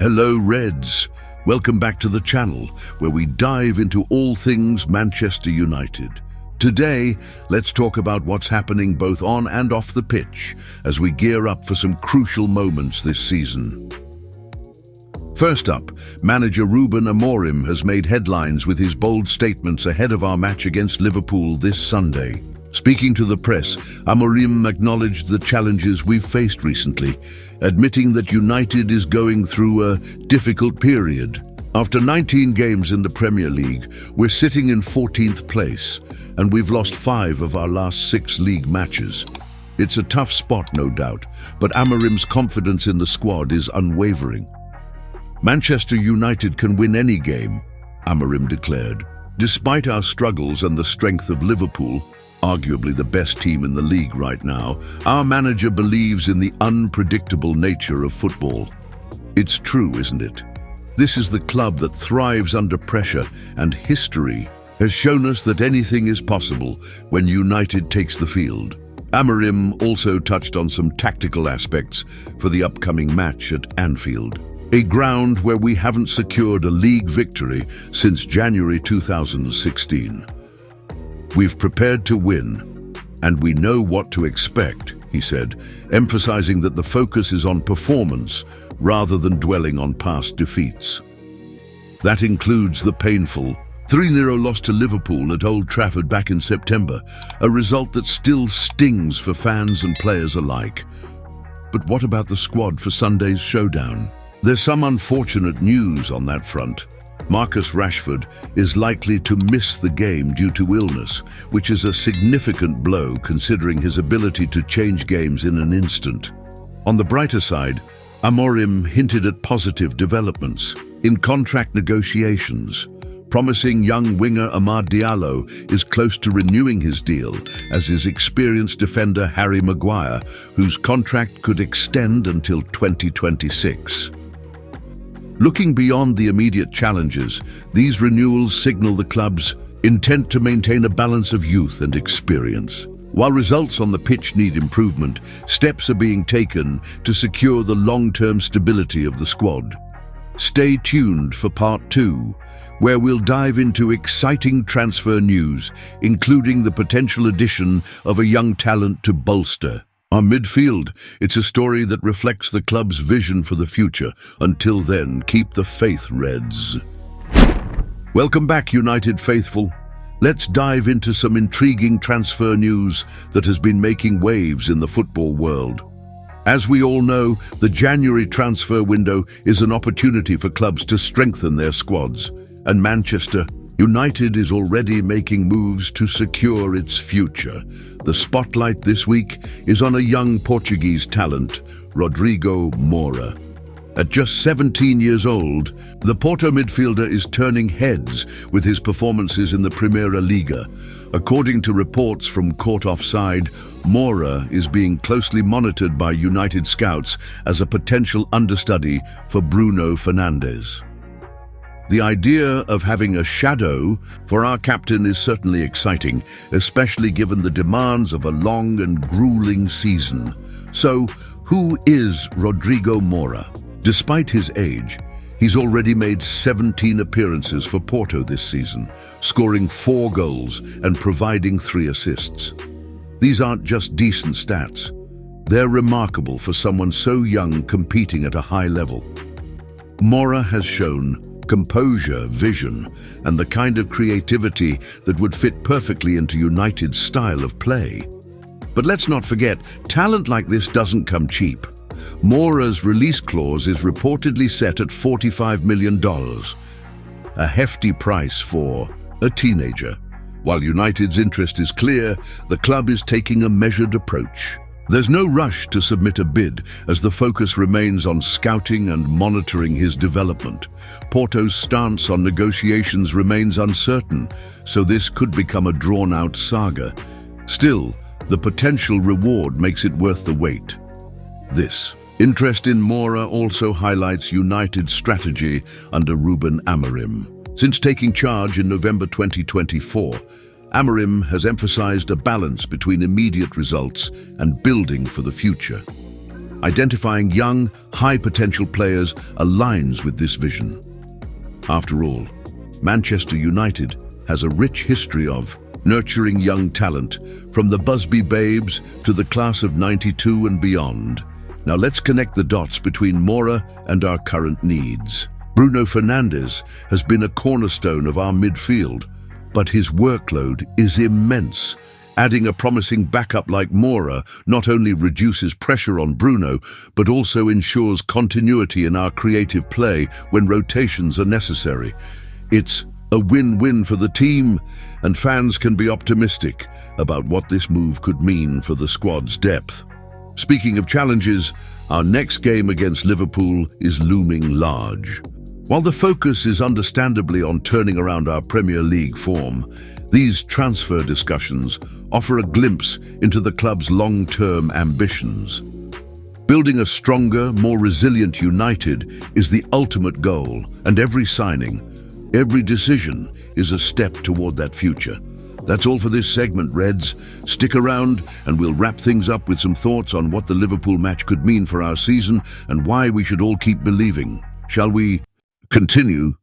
Hello Reds, welcome back to the channel where we dive into all things Manchester United. Today, let's talk about what's happening both on and off the pitch as we gear up for some crucial moments this season. First up, manager Ruben Amorim has made headlines with his bold statements ahead of our match against Liverpool this Sunday. Speaking to the press, Amorim acknowledged the challenges we've faced recently, admitting that United is going through a difficult period. After 19 games in the Premier League, we're sitting in 14th place, and we've lost 5 of our last 6 league matches. It's a tough spot, no doubt, but Amorim's confidence in the squad is unwavering. Manchester United can win any game, Amorim declared. Despite our struggles and the strength of Liverpool, arguably the best team in the league right now, our manager believes in the unpredictable nature of football. It's true, isn't it? This is the club that thrives under pressure, and history has shown us that anything is possible when United takes the field. Amorim also touched on some tactical aspects for the upcoming match at Anfield, a ground where we haven't secured a league victory since January 2016. We've prepared to win, and we know what to expect, he said, emphasizing that the focus is on performance rather than dwelling on past defeats. That includes the painful 3-0 loss to Liverpool at Old Trafford back in September, a result that still stings for fans and players alike. But what about the squad for Sunday's showdown? There's some unfortunate news on that front. Marcus Rashford is likely to miss the game due to illness, which is a significant blow considering his ability to change games in an instant. On the brighter side, Amorim hinted at positive developments in contract negotiations. Promising young winger Amad Diallo is close to renewing his deal, as is experienced defender Harry Maguire, whose contract could extend until 2026. Looking beyond the immediate challenges, these renewals signal the club's intent to maintain a balance of youth and experience. While results on the pitch need improvement, steps are being taken to secure the long-term stability of the squad. Stay tuned for part 2, where we'll dive into exciting transfer news, including the potential addition of a young talent to bolster our midfield. It's a story that reflects the club's vision for the future. Until then, keep the faith, Reds. Welcome back, United faithful. Let's dive into some intriguing transfer news that has been making waves in the football world. As we all know, the January transfer window is an opportunity for clubs to strengthen their squads, and Manchester United is already making moves to secure its future. The spotlight this week is on a young Portuguese talent, Rodrigo Mora. At just 17 years old, the Porto midfielder is turning heads with his performances in the Primeira Liga. According to reports from Court Offside, Mora is being closely monitored by United scouts as a potential understudy for Bruno Fernandes. The idea of having a shadow for our captain is certainly exciting, especially given the demands of a long and grueling season. So, who is Rodrigo Mora? Despite his age, he's already made 17 appearances for Porto this season, scoring 4 goals and providing 3 assists. These aren't just decent stats. They're remarkable for someone so young competing at a high level. Mora has shown composure, vision, and the kind of creativity that would fit perfectly into United's style of play. But let's not forget, talent like this doesn't come cheap. Mora's release clause is reportedly set at $45 million, a hefty price for a teenager. While United's interest is clear, the club is taking a measured approach. There's no rush to submit a bid, as the focus remains on scouting and monitoring his development. Porto's stance on negotiations remains uncertain, so this could become a drawn-out saga. Still, the potential reward makes it worth the wait. This interest in Mora also highlights United's strategy under Ruben Amorim. Since taking charge in November 2024, Amorim has emphasized a balance between immediate results and building for the future. Identifying young, high-potential players aligns with this vision. After all, Manchester United has a rich history of nurturing young talent, from the Busby Babes to the class of '92 and beyond. Now let's connect the dots between Mora and our current needs. Bruno Fernandes has been a cornerstone of our midfield, but his workload is immense. Adding a promising backup like Mora not only reduces pressure on Bruno, but also ensures continuity in our creative play when rotations are necessary. It's a win-win for the team, and fans can be optimistic about what this move could mean for the squad's depth. Speaking of challenges, our next game against Liverpool is looming large. While the focus is understandably on turning around our Premier League form, these transfer discussions offer a glimpse into the club's long-term ambitions. Building a stronger, more resilient United is the ultimate goal, and every signing, every decision is a step toward that future. That's all for this segment, Reds. Stick around and we'll wrap things up with some thoughts on what the Liverpool match could mean for our season and why we should all keep believing. Shall we continue?